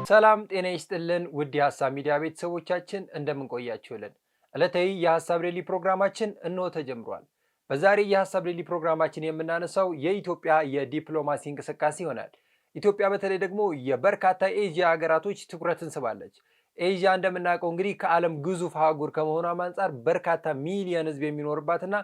ሰላም ጤና ይስጥልን ውድ የሐሳብ ሚዲያ ቤተሰቦቻችን እንደምን ቆያችሁልን? ዕለታዊ የሐሳብ ዴይሊ ፕሮግራማችን እንሆ ተጀምሯል። በዛሬ የሐሳብ ዴይሊ ፕሮግራማችን የምናነሳው የኢትዮጵያ የዲፕሎማሲ እንቅስቃሴ ይሆናል። ኢትዮጵያ በተለይ ደግሞ የበርካታ ኤዥያ ሀገራቶች ትኩረትን ስባለች። ኤዥያ እንደምናውቀው እንግዲህ ከዓለም ግዙፍ አህጉር ከመሆኗም አንጻር በርካታ ሚሊዮን ሕዝብ የሚኖርባትና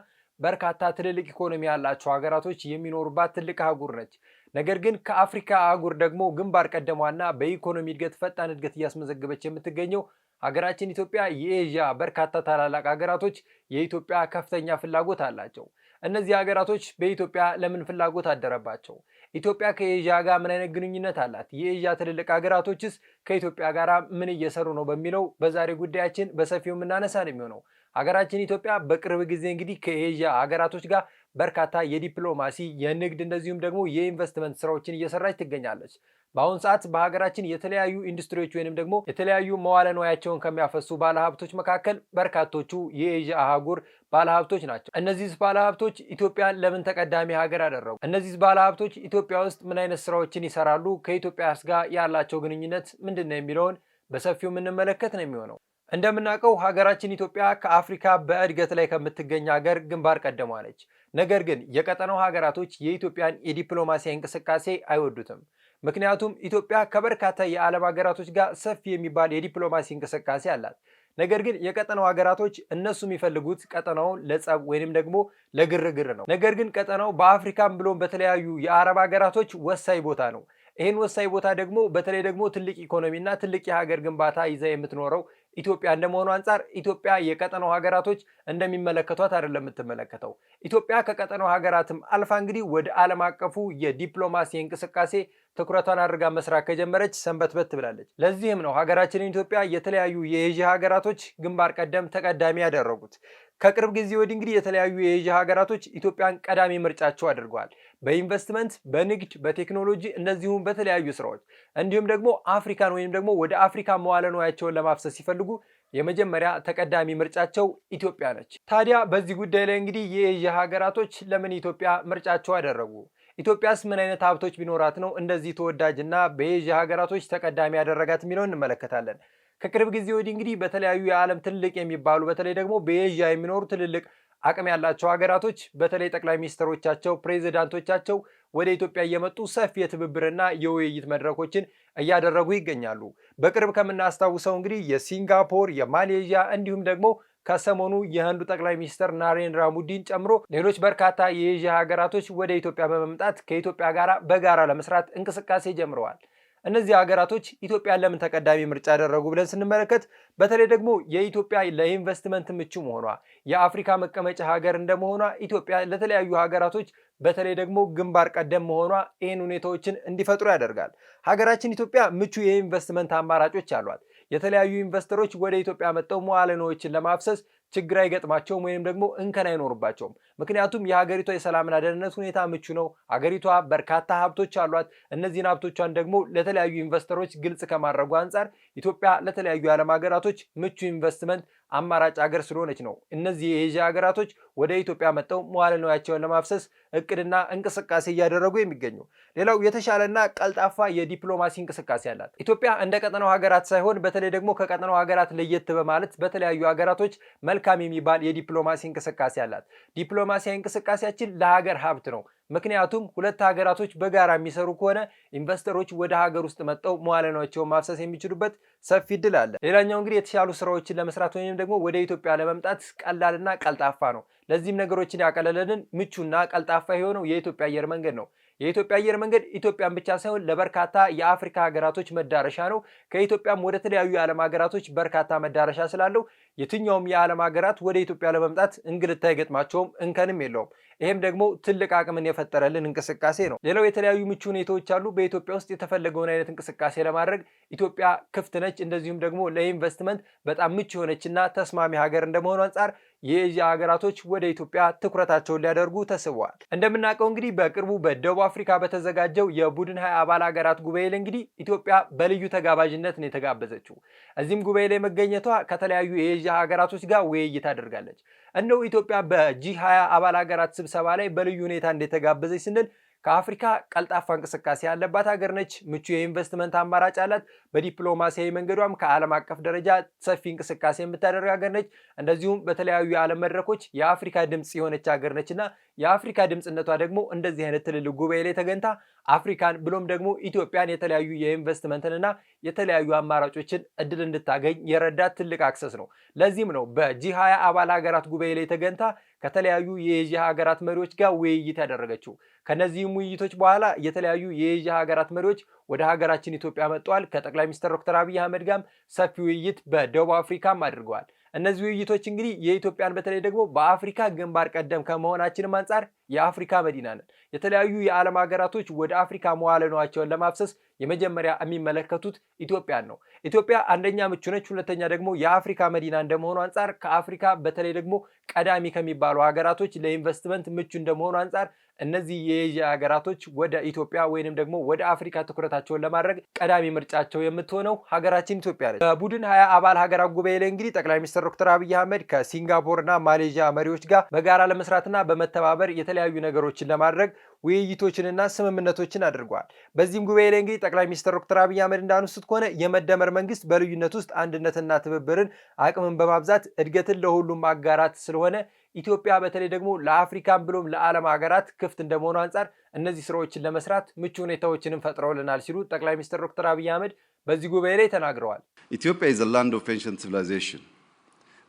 በርካታ ትልልቅ ኢኮኖሚ ያላቸው ሀገራቶች የሚኖሩባት ትልቅ አህጉር ነች። ነገር ግን ከአፍሪካ አህጉር ደግሞ ግንባር ቀደሟና በኢኮኖሚ እድገት ፈጣን እድገት እያስመዘገበች የምትገኘው ሀገራችን ኢትዮጵያ የኤዥያ በርካታ ታላላቅ ሀገራቶች የኢትዮጵያ ከፍተኛ ፍላጎት አላቸው። እነዚህ ሀገራቶች በኢትዮጵያ ለምን ፍላጎት አደረባቸው? ኢትዮጵያ ከኤዥያ ጋር ምን አይነት ግንኙነት አላት? የኤዥያ ትልልቅ ሀገራቶችስ ከኢትዮጵያ ጋር ምን እየሰሩ ነው በሚለው በዛሬ ጉዳያችን በሰፊው የምናነሳ ነው የሚሆነው። ሀገራችን ኢትዮጵያ በቅርብ ጊዜ እንግዲህ ከኤዥያ ሀገራቶች ጋር በርካታ የዲፕሎማሲ የንግድ እንደዚሁም ደግሞ የኢንቨስትመንት ስራዎችን እየሰራች ትገኛለች። በአሁን ሰዓት በሀገራችን የተለያዩ ኢንዱስትሪዎች ወይንም ደግሞ የተለያዩ መዋለ ንዋያቸውን ከሚያፈሱ ባለሀብቶች መካከል በርካቶቹ የኤዥያ አህጉር ባለሀብቶች ናቸው። እነዚህ ባለሀብቶች ኢትዮጵያን ለምን ተቀዳሚ ሀገር አደረጉ? እነዚህ ባለሀብቶች ኢትዮጵያ ውስጥ ምን አይነት ስራዎችን ይሰራሉ? ከኢትዮጵያ ጋር ያላቸው ግንኙነት ምንድን ነው የሚለውን በሰፊው የምንመለከት ነው የሚሆነው። እንደምናውቀው ሀገራችን ኢትዮጵያ ከአፍሪካ በእድገት ላይ ከምትገኝ ሀገር ግንባር ቀደሟ ነች። ነገር ግን የቀጠናው ሀገራቶች የኢትዮጵያን የዲፕሎማሲያዊ እንቅስቃሴ አይወዱትም። ምክንያቱም ኢትዮጵያ ከበርካታ የዓለም ሀገራቶች ጋር ሰፊ የሚባል የዲፕሎማሲ እንቅስቃሴ አላት። ነገር ግን የቀጠናው ሀገራቶች እነሱ የሚፈልጉት ቀጠናውን ለጸብ ወይንም ደግሞ ለግርግር ነው። ነገር ግን ቀጠናው በአፍሪካም ብሎም በተለያዩ የአረብ ሀገራቶች ወሳኝ ቦታ ነው። ይህን ወሳኝ ቦታ ደግሞ በተለይ ደግሞ ትልቅ ኢኮኖሚና ትልቅ የሀገር ግንባታ ይዛ የምትኖረው ኢትዮጵያ እንደመሆኑ አንጻር ኢትዮጵያ የቀጠናው ሀገራቶች እንደሚመለከቷት አይደለም የምትመለከተው። ኢትዮጵያ ከቀጠናው ሀገራትም አልፋ እንግዲህ ወደ ዓለም አቀፉ የዲፕሎማሲ እንቅስቃሴ ትኩረቷን አድርጋ መስራት ከጀመረች ሰንበትበት ብላለች። ለዚህም ነው ሀገራችንን ኢትዮጵያ የተለያዩ የኤዥያ ሀገራቶች ግንባር ቀደም ተቀዳሚ ያደረጉት። ከቅርብ ጊዜ ወዲህ እንግዲህ የተለያዩ የኤዥያ ሀገራቶች ኢትዮጵያን ቀዳሚ ምርጫቸው አድርገዋል። በኢንቨስትመንት፣ በንግድ፣ በቴክኖሎጂ እንደዚሁም በተለያዩ ስራዎች እንዲሁም ደግሞ አፍሪካን ወይም ደግሞ ወደ አፍሪካ መዋለ ንዋያቸውን ለማፍሰስ ሲፈልጉ የመጀመሪያ ተቀዳሚ ምርጫቸው ኢትዮጵያ ነች። ታዲያ በዚህ ጉዳይ ላይ እንግዲህ የኤዥያ ሀገራቶች ለምን ኢትዮጵያ ምርጫቸው አደረጉ? ኢትዮጵያስ ምን አይነት ሀብቶች ቢኖራት ነው እንደዚህ ተወዳጅና በኤዥያ ሀገራቶች ተቀዳሚ ያደረጋት የሚለውን እንመለከታለን። ከቅርብ ጊዜ ወዲህ እንግዲህ በተለያዩ የዓለም ትልቅ የሚባሉ በተለይ ደግሞ በኤዥያ የሚኖሩ ትልልቅ አቅም ያላቸው ሀገራቶች በተለይ ጠቅላይ ሚኒስትሮቻቸው፣ ፕሬዚዳንቶቻቸው ወደ ኢትዮጵያ እየመጡ ሰፊ የትብብርና የውይይት መድረኮችን እያደረጉ ይገኛሉ። በቅርብ ከምናስታውሰው እንግዲህ የሲንጋፖር፣ የማሌዥያ እንዲሁም ደግሞ ከሰሞኑ የህንዱ ጠቅላይ ሚኒስትር ናሬንድራ ሙዲን ጨምሮ ሌሎች በርካታ የኤዥያ ሀገራቶች ወደ ኢትዮጵያ በመምጣት ከኢትዮጵያ ጋር በጋራ ለመስራት እንቅስቃሴ ጀምረዋል። እነዚህ ሀገራቶች ኢትዮጵያን ለምን ተቀዳሚ ምርጫ ያደረጉ ብለን ስንመለከት በተለይ ደግሞ የኢትዮጵያ ለኢንቨስትመንት ምቹ መሆኗ፣ የአፍሪካ መቀመጫ ሀገር እንደመሆኗ ኢትዮጵያ ለተለያዩ ሀገራቶች በተለይ ደግሞ ግንባር ቀደም መሆኗ ይህን ሁኔታዎችን እንዲፈጥሩ ያደርጋል። ሀገራችን ኢትዮጵያ ምቹ የኢንቨስትመንት አማራጮች አሏት። የተለያዩ ኢንቨስተሮች ወደ ኢትዮጵያ መጥተው መዋዕለ ንዋዮችን ለማፍሰስ ችግር አይገጥማቸውም ወይም ደግሞ እንከን አይኖርባቸውም። ምክንያቱም የሀገሪቷ የሰላምና ደህንነት ሁኔታ ምቹ ነው። ሀገሪቷ በርካታ ሀብቶች አሏት። እነዚህን ሀብቶቿን ደግሞ ለተለያዩ ኢንቨስተሮች ግልጽ ከማድረጉ አንጻር ኢትዮጵያ ለተለያዩ የዓለም ሀገራቶች ምቹ ኢንቨስትመንት አማራጭ ሀገር ስለሆነች ነው እነዚህ የኤዥያ ሀገራቶች ወደ ኢትዮጵያ መጥተው መዋዕለ ንዋያቸውን ለማፍሰስ እቅድና እንቅስቃሴ እያደረጉ የሚገኙ። ሌላው የተሻለና ቀልጣፋ የዲፕሎማሲ እንቅስቃሴ አላት ኢትዮጵያ። እንደ ቀጠናው ሀገራት ሳይሆን በተለይ ደግሞ ከቀጠናው ሀገራት ለየት በማለት በተለያዩ ሀገራቶች መልካም የሚባል የዲፕሎማሲ እንቅስቃሴ አላት። ዲፕሎማሲያዊ እንቅስቃሴያችን ለሀገር ሀብት ነው። ምክንያቱም ሁለት ሀገራቶች በጋራ የሚሰሩ ከሆነ ኢንቨስተሮች ወደ ሀገር ውስጥ መጥተው መዋዕለ ንዋያቸውን ማፍሰስ የሚችሉበት ሰፊ እድል አለ። ሌላኛው እንግዲህ የተሻሉ ስራዎችን ለመስራት ወይም ደግሞ ወደ ኢትዮጵያ ለመምጣት ቀላልና ቀልጣፋ ነው። ለዚህም ነገሮችን ያቀለለልን ምቹና ቀልጣፋ የሆነው የኢትዮጵያ አየር መንገድ ነው። የኢትዮጵያ አየር መንገድ ኢትዮጵያን ብቻ ሳይሆን ለበርካታ የአፍሪካ ሀገራቶች መዳረሻ ነው። ከኢትዮጵያም ወደ ተለያዩ የዓለም ሀገራቶች በርካታ መዳረሻ ስላለው የትኛውም የዓለም ሀገራት ወደ ኢትዮጵያ ለመምጣት እንግልት አይገጥማቸውም፣ እንከንም የለውም። ይህም ደግሞ ትልቅ አቅምን የፈጠረልን እንቅስቃሴ ነው። ሌላው የተለያዩ ምቹ ሁኔታዎች አሉ። በኢትዮጵያ ውስጥ የተፈለገውን አይነት እንቅስቃሴ ለማድረግ ኢትዮጵያ ክፍት ነች። እንደዚሁም ደግሞ ለኢንቨስትመንት በጣም ምቹ የሆነችና ተስማሚ ሀገር እንደመሆኑ አንጻር የኤዥያ ሀገራቶች ወደ ኢትዮጵያ ትኩረታቸውን ሊያደርጉ ተስበዋል። እንደምናውቀው እንግዲህ በቅርቡ በደቡብ አፍሪካ በተዘጋጀው የቡድን 20 አባል ሀገራት ጉባኤ ላይ እንግዲህ ኢትዮጵያ በልዩ ተጋባዥነት ነው የተጋበዘችው። እዚህም ጉባኤ ላይ መገኘቷ ከተለያዩ የኤዥያ ሀገራቶች ጋር ውይይት አድርጋለች። እነሆ ኢትዮጵያ በጂ20 አባል ሀገራት ስብሰባ ላይ በልዩ ሁኔታ እንደተጋበዘች ስንል ከአፍሪካ ቀልጣፋ እንቅስቃሴ ያለባት ሀገር ነች። ምቹ የኢንቨስትመንት አማራጭ አላት። በዲፕሎማሲያዊ መንገዷም ከዓለም አቀፍ ደረጃ ሰፊ እንቅስቃሴ የምታደርግ ሀገር ነች። እንደዚሁም በተለያዩ የዓለም መድረኮች የአፍሪካ ድምጽ የሆነች ሀገር ነችና የአፍሪካ ድምጽነቷ ደግሞ እንደዚህ አይነት ትልልቅ ጉባኤ ላይ ተገኝታ አፍሪካን ብሎም ደግሞ ኢትዮጵያን የተለያዩ የኢንቨስትመንትንና የተለያዩ አማራጮችን እድል እንድታገኝ የረዳት ትልቅ አክሰስ ነው። ለዚህም ነው በጂ20 አባል ሀገራት ጉባኤ ላይ ተገኝታ ከተለያዩ የኤዥያ ሀገራት መሪዎች ጋር ውይይት ያደረገችው። ከነዚህም ውይይቶች በኋላ የተለያዩ የኤዥያ ሀገራት መሪዎች ወደ ሀገራችን ኢትዮጵያ መጥተዋል። ከጠቅላይ ሚኒስትር ዶክተር አብይ አህመድ ጋርም ሰፊ ውይይት በደቡብ አፍሪካም አድርገዋል። እነዚህ ውይይቶች እንግዲህ የኢትዮጵያን በተለይ ደግሞ በአፍሪካ ግንባር ቀደም ከመሆናችንም አንጻር የአፍሪካ መዲና ነን። የተለያዩ የዓለም ሀገራቶች ወደ አፍሪካ መዋለ ንዋያቸውን ለማፍሰስ የመጀመሪያ የሚመለከቱት ኢትዮጵያን ነው። ኢትዮጵያ አንደኛ ምቹ ነች፣ ሁለተኛ ደግሞ የአፍሪካ መዲና እንደመሆኑ አንጻር ከአፍሪካ በተለይ ደግሞ ቀዳሚ ከሚባሉ ሀገራቶች ለኢንቨስትመንት ምቹ እንደመሆኑ አንጻር እነዚህ የኤዥያ ሀገራቶች ወደ ኢትዮጵያ ወይንም ደግሞ ወደ አፍሪካ ትኩረታቸውን ለማድረግ ቀዳሚ ምርጫቸው የምትሆነው ሀገራችን ኢትዮጵያ ነች። በቡድን 20 አባል ሀገራት ጉባኤ ላይ እንግዲህ ጠቅላይ ሚኒስትር ዶክተር አብይ አህመድ ከሲንጋፖርና ማሌዥያ መሪዎች ጋር በጋራ ለመስራትና በመተባበር የተለያዩ ነገሮችን ለማድረግ ውይይቶችንና ስምምነቶችን አድርጓል። በዚህም ጉባኤ ላይ እንግዲህ ጠቅላይ ሚኒስትር ዶክተር አብይ አህመድ እንዳነሱት ከሆነ የመደመር መንግስት በልዩነት ውስጥ አንድነትና ትብብርን አቅምን በማብዛት እድገትን ለሁሉም ማጋራት ስለሆነ ኢትዮጵያ በተለይ ደግሞ ለአፍሪካን ብሎም ለዓለም ሀገራት ክፍት እንደመሆኑ አንጻር እነዚህ ስራዎችን ለመስራት ምቹ ሁኔታዎችንም ፈጥረውልናል ሲሉ ጠቅላይ ሚኒስትር ዶክተር አብይ አህመድ በዚህ ጉባኤ ላይ ተናግረዋል። Ethiopia is a land of ancient civilization,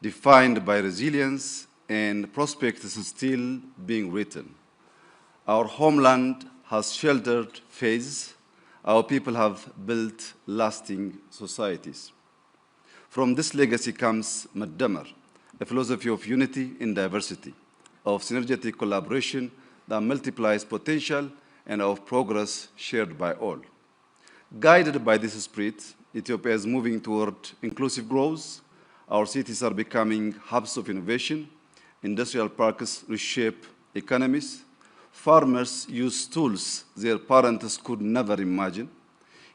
defined by resilience and prospects still being written. Our homeland has sheltered faiths. Our people have built lasting societies. From this legacy comes Maddamar, a philosophy of unity in diversity, of synergetic collaboration that multiplies potential and of progress shared by all. Guided by this spirit, Ethiopia is moving toward inclusive growth. Our cities are becoming hubs of innovation. Industrial parks reshape economies. Farmers use tools their parents could never imagine.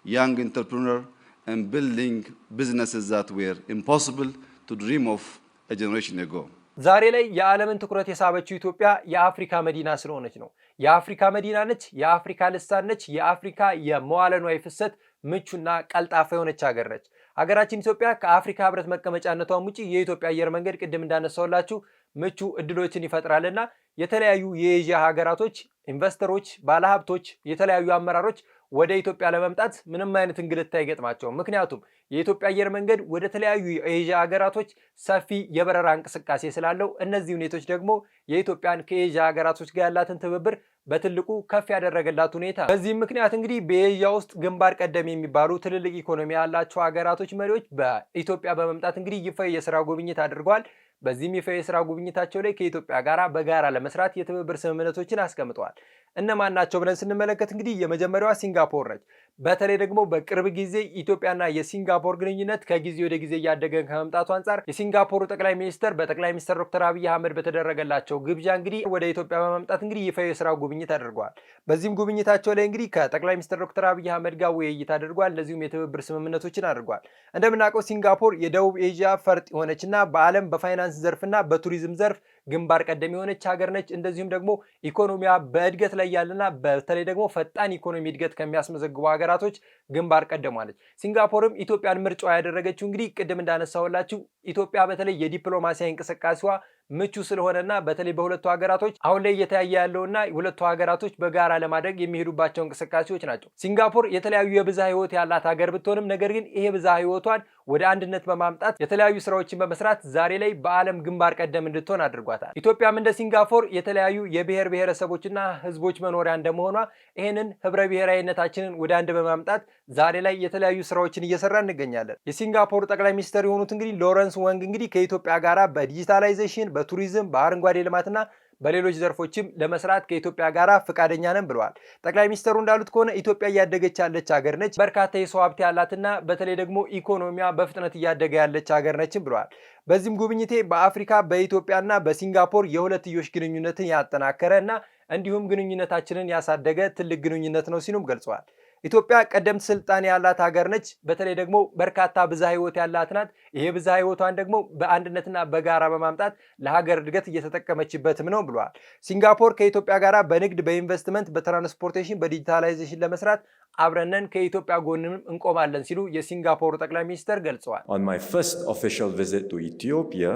Young entrepreneurs are building businesses that were impossible to dream of a generation ago. ዛሬ ላይ የዓለምን ትኩረት የሳበችው ኢትዮጵያ የአፍሪካ መዲና ስለሆነች ነው። የአፍሪካ መዲና ነች፣ የአፍሪካ ልሳን ነች፣ የአፍሪካ የመዋለ ንዋይ ፍሰት ምቹና ቀልጣፋ የሆነች ሀገር ነች። ሀገራችን ኢትዮጵያ ከአፍሪካ ህብረት መቀመጫነቷም ውጪ የኢትዮጵያ አየር መንገድ ቅድም እንዳነሳውላችሁ ምቹ እድሎችን ይፈጥራልና የተለያዩ የኤዥያ ሀገራቶች ኢንቨስተሮች፣ ባለሀብቶች፣ የተለያዩ አመራሮች ወደ ኢትዮጵያ ለመምጣት ምንም አይነት እንግልት አይገጥማቸውም። ምክንያቱም የኢትዮጵያ አየር መንገድ ወደ ተለያዩ የኤዥያ ሀገራቶች ሰፊ የበረራ እንቅስቃሴ ስላለው እነዚህ ሁኔታዎች ደግሞ የኢትዮጵያን ከኤዥያ ሀገራቶች ጋር ያላትን ትብብር በትልቁ ከፍ ያደረገላት ሁኔታ። በዚህም ምክንያት እንግዲህ በኤዥያ ውስጥ ግንባር ቀደም የሚባሉ ትልልቅ ኢኮኖሚ ያላቸው ሀገራቶች መሪዎች በኢትዮጵያ በመምጣት እንግዲህ ይፋ የስራ ጉብኝት አድርገዋል። በዚህም ይፋ የስራ ጉብኝታቸው ላይ ከኢትዮጵያ ጋር በጋራ ለመስራት የትብብር ስምምነቶችን አስቀምጠዋል። እነማን ናቸው ብለን ስንመለከት እንግዲህ የመጀመሪያዋ ሲንጋፖር ነች። በተለይ ደግሞ በቅርብ ጊዜ ኢትዮጵያና የሲንጋፖር ግንኙነት ከጊዜ ወደ ጊዜ እያደገ ከመምጣቱ አንጻር የሲንጋፖሩ ጠቅላይ ሚኒስትር በጠቅላይ ሚኒስትር ዶክተር አብይ አህመድ በተደረገላቸው ግብዣ እንግዲህ ወደ ኢትዮጵያ በመምጣት እንግዲህ ይፋ የስራ ጉብኝት አድርገዋል። በዚህም ጉብኝታቸው ላይ እንግዲህ ከጠቅላይ ሚኒስትር ዶክተር አብይ አህመድ ጋር ውይይት አድርጓል። እንደዚሁም የትብብር ስምምነቶችን አድርጓል። እንደምናውቀው ሲንጋፖር የደቡብ ኤዥያ ፈርጥ የሆነችና በዓለም በፋይናንስ ዘርፍና በቱሪዝም ዘርፍ ግንባር ቀደም የሆነች ሀገር ነች። እንደዚሁም ደግሞ ኢኮኖሚያ በእድገት ላይ ያለና በተለይ ደግሞ ፈጣን ኢኮኖሚ እድገት ከሚያስመዘግቡ ሀገራቶች ግንባር ቀደም አለች። ሲንጋፖርም ኢትዮጵያን ምርጫዋ ያደረገችው እንግዲህ ቅድም እንዳነሳውላችሁ ኢትዮጵያ በተለይ የዲፕሎማሲያዊ እንቅስቃሴዋ ምቹ ስለሆነና በተለይ በሁለቱ ሀገራቶች አሁን ላይ እየተያየ ያለውና ሁለቱ ሀገራቶች በጋራ ለማድረግ የሚሄዱባቸው እንቅስቃሴዎች ናቸው። ሲንጋፖር የተለያዩ የብዝሃ ህይወት ያላት ሀገር ብትሆንም ነገር ግን ይሄ ብዝሃ ህይወቷን ወደ አንድነት በማምጣት የተለያዩ ስራዎችን በመስራት ዛሬ ላይ በዓለም ግንባር ቀደም እንድትሆን አድርጓታል። ኢትዮጵያም እንደ ሲንጋፖር የተለያዩ የብሔር ብሔረሰቦችና ህዝቦች መኖሪያ እንደመሆኗ ይህንን ህብረ ብሔራዊነታችንን ወደ አንድ በማምጣት ዛሬ ላይ የተለያዩ ስራዎችን እየሰራ እንገኛለን። የሲንጋፖር ጠቅላይ ሚኒስትር የሆኑት እንግዲህ ሎረንስ ወንግ እንግዲህ ከኢትዮጵያ ጋራ በዲጂታላይዜሽን፣ በቱሪዝም፣ በአረንጓዴ ልማትና በሌሎች ዘርፎችም ለመስራት ከኢትዮጵያ ጋራ ፍቃደኛ ነን ብለዋል። ጠቅላይ ሚኒስትሩ እንዳሉት ከሆነ ኢትዮጵያ እያደገች ያለች ሀገር ነች፣ በርካታ የሰው ሀብት ያላትና በተለይ ደግሞ ኢኮኖሚያ በፍጥነት እያደገ ያለች ሀገር ነችም ብለዋል። በዚህም ጉብኝቴ በአፍሪካ በኢትዮጵያና በሲንጋፖር የሁለትዮሽ ግንኙነትን ያጠናከረ እና እንዲሁም ግንኙነታችንን ያሳደገ ትልቅ ግንኙነት ነው ሲሉም ገልጸዋል። ኢትዮጵያ ቀደምት ስልጣኔ ያላት ሀገር ነች። በተለይ ደግሞ በርካታ ብዝሃ ህይወት ያላት ናት። ይሄ ብዝሃ ህይወቷን ደግሞ በአንድነትና በጋራ በማምጣት ለሀገር እድገት እየተጠቀመችበትም ነው ብለዋል። ሲንጋፖር ከኢትዮጵያ ጋር በንግድ፣ በኢንቨስትመንት፣ በትራንስፖርቴሽን፣ በዲጂታላይዜሽን ለመስራት አብረነን ከኢትዮጵያ ጎንም እንቆማለን ሲሉ የሲንጋፖሩ ጠቅላይ ሚኒስትር ገልጸዋል። On my first official visit to Ethiopia,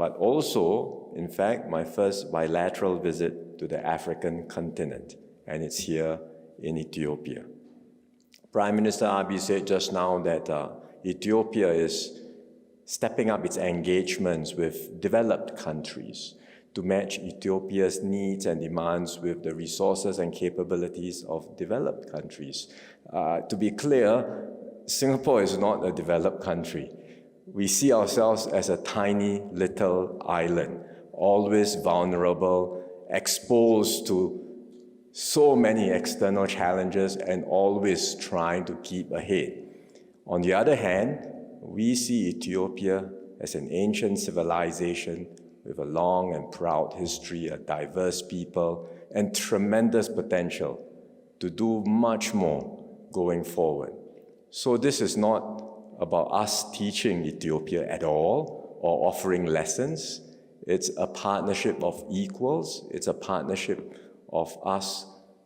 but also, in fact, my first bilateral visit to the African continent, and it's here in Ethiopia. Prime Minister Abiy said just now that Ethiopia is stepping up its engagements with developed countries to match Ethiopia's needs and demands with the resources and capabilities of developed countries. To be clear, Singapore is not a developed country. We see ourselves as a tiny little island, always vulnerable, exposed to so many external challenges and always trying to keep ahead. On the other hand, we see Ethiopia as an ancient civilization with a long and proud history, a diverse people, and tremendous potential to do much more going forward. So this is not about us teaching Ethiopia at all or offering lessons. It's a partnership of equals. It's a partnership of us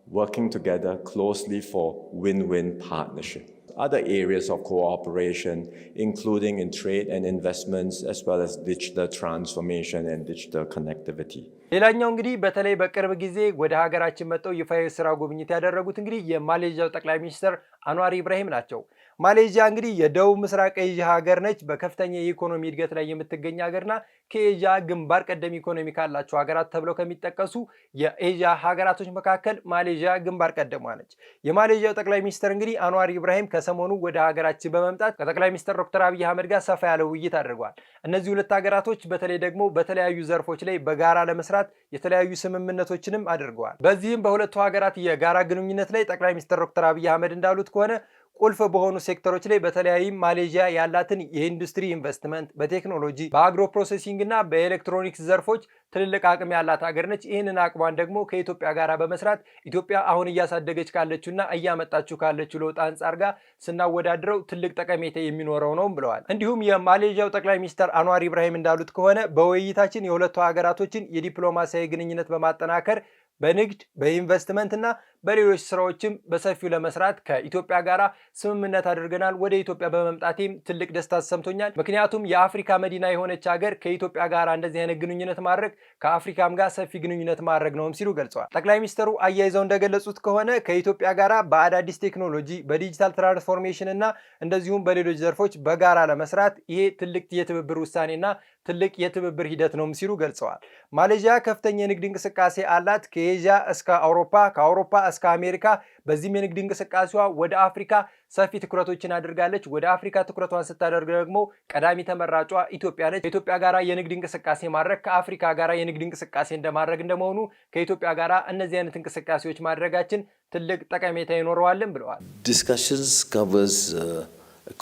working together closely for win-win partnership. Other areas of cooperation, including in trade and investments, as well as digital transformation and digital connectivity. ሌላኛው እንግዲህ በተለይ በቅርብ ጊዜ ወደ ሀገራችን መጥተው ይፋዊ ስራ ጉብኝት ያደረጉት እንግዲህ የማሌዥያው ጠቅላይ ሚኒስትር አንዋር ኢብራሂም ናቸው። ማሌዥያ እንግዲህ የደቡብ ምስራቅ ኤዥያ ሀገር ነች። በከፍተኛ የኢኮኖሚ እድገት ላይ የምትገኝ ሀገርና ከኤዥያ ግንባር ቀደም ኢኮኖሚ ካላቸው ሀገራት ተብለው ከሚጠቀሱ የኤዥያ ሀገራቶች መካከል ማሌዥያ ግንባር ቀደሟ ነች። የማሌዥያው ጠቅላይ ሚኒስትር እንግዲህ አንዋር ኢብራሂም ከሰሞኑ ወደ ሀገራችን በመምጣት ከጠቅላይ ሚኒስትር ዶክተር አብይ አህመድ ጋር ሰፋ ያለ ውይይት አድርገዋል። እነዚህ ሁለት ሀገራቶች በተለይ ደግሞ በተለያዩ ዘርፎች ላይ በጋራ ለመስራት የተለያዩ ስምምነቶችንም አድርገዋል። በዚህም በሁለቱ ሀገራት የጋራ ግንኙነት ላይ ጠቅላይ ሚኒስትር ዶክተር አብይ አህመድ እንዳሉት ከሆነ ቁልፍ በሆኑ ሴክተሮች ላይ በተለያይም ማሌዥያ ያላትን የኢንዱስትሪ ኢንቨስትመንት በቴክኖሎጂ በአግሮ ፕሮሴሲንግ እና በኤሌክትሮኒክስ ዘርፎች ትልልቅ አቅም ያላት ሀገር ነች። ይህንን አቅሟን ደግሞ ከኢትዮጵያ ጋር በመስራት ኢትዮጵያ አሁን እያሳደገች ካለችውና እያመጣችው ካለችው ለውጥ አንጻር ጋር ስናወዳድረው ትልቅ ጠቀሜታ የሚኖረው ነው ብለዋል። እንዲሁም የማሌዥያው ጠቅላይ ሚኒስትር አንዋር ኢብራሂም እንዳሉት ከሆነ በውይይታችን የሁለቱ ሀገራቶችን የዲፕሎማሲያዊ ግንኙነት በማጠናከር በንግድ በኢንቨስትመንት እና በሌሎች ስራዎችም በሰፊው ለመስራት ከኢትዮጵያ ጋር ስምምነት አድርገናል። ወደ ኢትዮጵያ በመምጣቴም ትልቅ ደስታ ተሰምቶኛል። ምክንያቱም የአፍሪካ መዲና የሆነች ሀገር ከኢትዮጵያ ጋር እንደዚህ አይነት ግንኙነት ማድረግ ከአፍሪካም ጋር ሰፊ ግንኙነት ማድረግ ነውም ሲሉ ገልጸዋል። ጠቅላይ ሚኒስትሩ አያይዘው እንደገለጹት ከሆነ ከኢትዮጵያ ጋር በአዳዲስ ቴክኖሎጂ በዲጂታል ትራንስፎርሜሽን እና እንደዚሁም በሌሎች ዘርፎች በጋራ ለመስራት ይሄ ትልቅ የትብብር ውሳኔና ትልቅ የትብብር ሂደት ነውም ሲሉ ገልጸዋል። ማሌዥያ ከፍተኛ የንግድ እንቅስቃሴ አላት። ከኤዥያ እስከ አውሮፓ፣ ከአውሮፓ እስከ አሜሪካ። በዚህም የንግድ እንቅስቃሴዋ ወደ አፍሪካ ሰፊ ትኩረቶችን አድርጋለች። ወደ አፍሪካ ትኩረቷን ስታደርግ ደግሞ ቀዳሚ ተመራጯ ኢትዮጵያ ነች። ከኢትዮጵያ ጋር የንግድ እንቅስቃሴ ማድረግ ከአፍሪካ ጋር የንግድ እንቅስቃሴ እንደማድረግ እንደመሆኑ ከኢትዮጵያ ጋር እነዚህ አይነት እንቅስቃሴዎች ማድረጋችን ትልቅ ጠቀሜታ ይኖረዋልን ብለዋል። Discussions covers a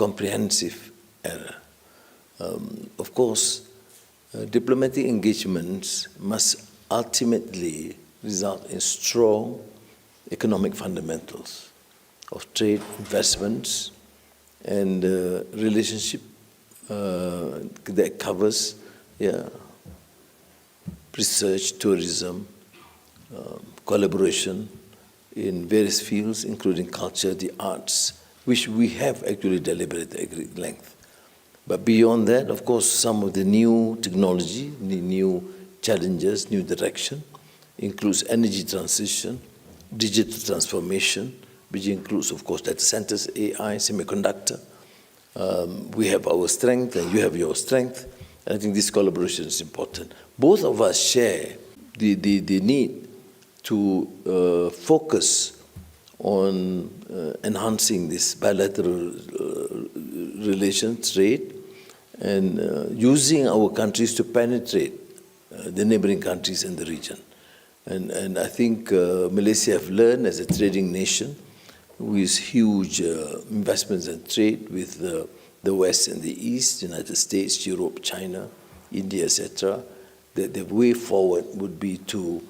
comprehensive area. Of course, diplomatic engagements must ultimately result in strong economic fundamentals of trade, investments, and relationship that covers research, tourism, collaboration in various fields, including culture, the arts, which we have actually deliberated at great length. But beyond that, of course, some of the new technology, the new challenges, new direction, includes energy transition, digital transformation, which includes, of course, data centers, AI, semiconductor. We have our strength and you have your strength. And I think this collaboration is important. Both of us share the need to focus on enhancing this bilateral relations, trade, and using our countries to penetrate the neighboring countries in the region. And I think Malaysia have learned as a trading nation with huge investments and trade with the West and the East, United States, Europe, China, India, etc., that the way forward would be to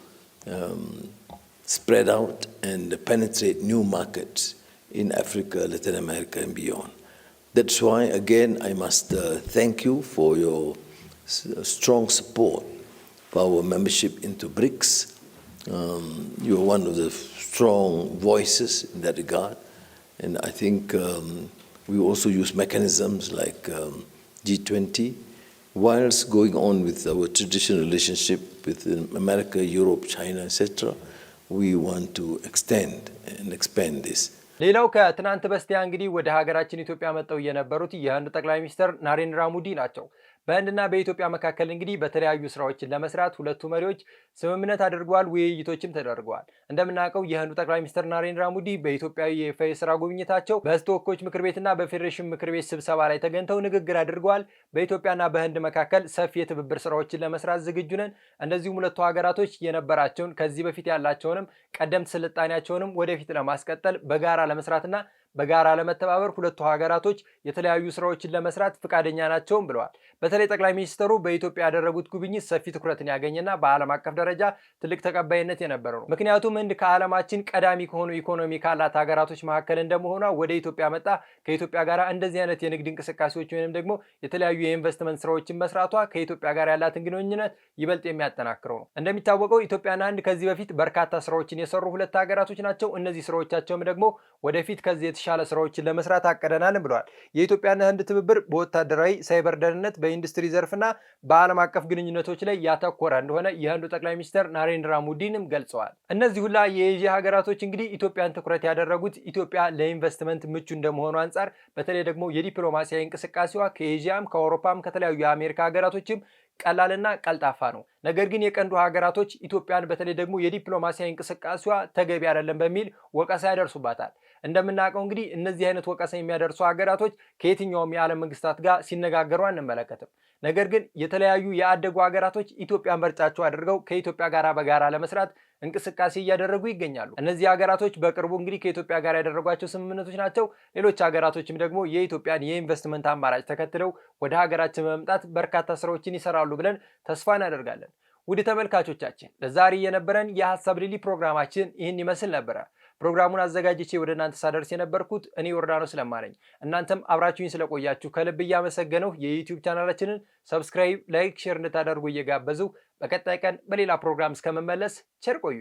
spread out and penetrate new markets in Africa, Latin America, and beyond. That's why, again, I must thank you for your strong support for our membership into BRICS. You are one of the strong voices in that regard, and I think we also use mechanisms like G20, whilst going on with our traditional relationship with America, Europe, China, etc. We want to extend and expand this. ሌላው ከትናንት በስቲያ እንግዲህ ወደ ሀገራችን ኢትዮጵያ መጥተው የነበሩት የህንድ ጠቅላይ ሚኒስትር ናሬንድራ ሙዲ ናቸው። በህንድና በኢትዮጵያ መካከል እንግዲህ በተለያዩ ስራዎችን ለመስራት ሁለቱ መሪዎች ስምምነት አድርገዋል፣ ውይይቶችም ተደርገዋል። እንደምናውቀው የህንዱ ጠቅላይ ሚኒስትር ናሬንድራ ሙዲ በኢትዮጵያዊ የይፋዊ ስራ ጉብኝታቸው በህዝብ ተወካዮች ምክር ቤትና በፌዴሬሽን ምክር ቤት ስብሰባ ላይ ተገኝተው ንግግር አድርገዋል። በኢትዮጵያና በህንድ መካከል ሰፊ የትብብር ስራዎችን ለመስራት ዝግጁ ነን፣ እንደዚሁም ሁለቱ ሀገራቶች የነበራቸውን ከዚህ በፊት ያላቸውንም ቀደምት ስልጣኔያቸውንም ወደፊት ለማስቀጠል በጋራ ለመስራትና በጋራ ለመተባበር ሁለቱ ሀገራቶች የተለያዩ ስራዎችን ለመስራት ፍቃደኛ ናቸውም ብለዋል። በተለይ ጠቅላይ ሚኒስትሩ በኢትዮጵያ ያደረጉት ጉብኝት ሰፊ ትኩረትን ያገኘና በዓለም አቀፍ ደረጃ ትልቅ ተቀባይነት የነበረው ነው። ምክንያቱም ህንድ ከዓለማችን ቀዳሚ ከሆኑ ኢኮኖሚ ካላት ሀገራቶች መካከል እንደመሆኗ ወደ ኢትዮጵያ መጣ ከኢትዮጵያ ጋር እንደዚህ አይነት የንግድ እንቅስቃሴዎች ወይንም ደግሞ የተለያዩ የኢንቨስትመንት ስራዎችን መስራቷ ከኢትዮጵያ ጋር ያላትን ግንኙነት ይበልጥ የሚያጠናክረው ነው። እንደሚታወቀው ኢትዮጵያና ህንድ ከዚህ በፊት በርካታ ስራዎችን የሰሩ ሁለት ሀገራቶች ናቸው። እነዚህ ስራዎቻቸውም ደግሞ ወደፊት ከዚህ የተሻለ ስራዎችን ለመስራት አቀደናል ብለዋል። የኢትዮጵያና ህንድ ትብብር በወታደራዊ ሳይበር ደህንነት፣ በኢንዱስትሪ ዘርፍና በዓለም አቀፍ ግንኙነቶች ላይ ያተኮረ እንደሆነ የህንዱ ጠቅላይ ሚኒስትር ናሬንድራ ሙዲንም ገልጸዋል። እነዚህ ሁላ የኤዥያ ሀገራቶች እንግዲህ ኢትዮጵያን ትኩረት ያደረጉት ኢትዮጵያ ለኢንቨስትመንት ምቹ እንደመሆኑ አንጻር በተለይ ደግሞ የዲፕሎማሲያዊ እንቅስቃሴዋ ከኤዥያም ከአውሮፓም ከተለያዩ የአሜሪካ ሀገራቶችም ቀላልና ቀልጣፋ ነው። ነገር ግን የቀንዱ ሀገራቶች ኢትዮጵያን በተለይ ደግሞ የዲፕሎማሲያዊ እንቅስቃሴዋ ተገቢ አይደለም በሚል ወቀሳ ያደርሱባታል። እንደምናውቀው እንግዲህ እነዚህ አይነት ወቀሳ የሚያደርሱ ሀገራቶች ከየትኛውም የዓለም መንግስታት ጋር ሲነጋገሩ አንመለከትም። ነገር ግን የተለያዩ የአደጉ ሀገራቶች ኢትዮጵያን ምርጫቸው አድርገው ከኢትዮጵያ ጋር በጋራ ለመስራት እንቅስቃሴ እያደረጉ ይገኛሉ። እነዚህ ሀገራቶች በቅርቡ እንግዲህ ከኢትዮጵያ ጋር ያደረጓቸው ስምምነቶች ናቸው። ሌሎች ሀገራቶችም ደግሞ የኢትዮጵያን የኢንቨስትመንት አማራጭ ተከትለው ወደ ሀገራችን በመምጣት በርካታ ስራዎችን ይሰራሉ ብለን ተስፋ እናደርጋለን። ውድ ተመልካቾቻችን ለዛሬ የነበረን የሀሳብ ሊሊ ፕሮግራማችን ይህን ይመስል ነበረ። ፕሮግራሙን አዘጋጅቼ ወደ እናንተ ሳደርስ የነበርኩት እኔ ዮርዳኖስ ለማረኝ። እናንተም አብራችሁኝ ስለቆያችሁ ከልብ እያመሰገነው የዩቲዩብ ቻናላችንን ሰብስክራይብ፣ ላይክ፣ ሼር እንድታደርጉ እየጋበዙ በቀጣይ ቀን በሌላ ፕሮግራም እስከመመለስ ቸር ቆዩ።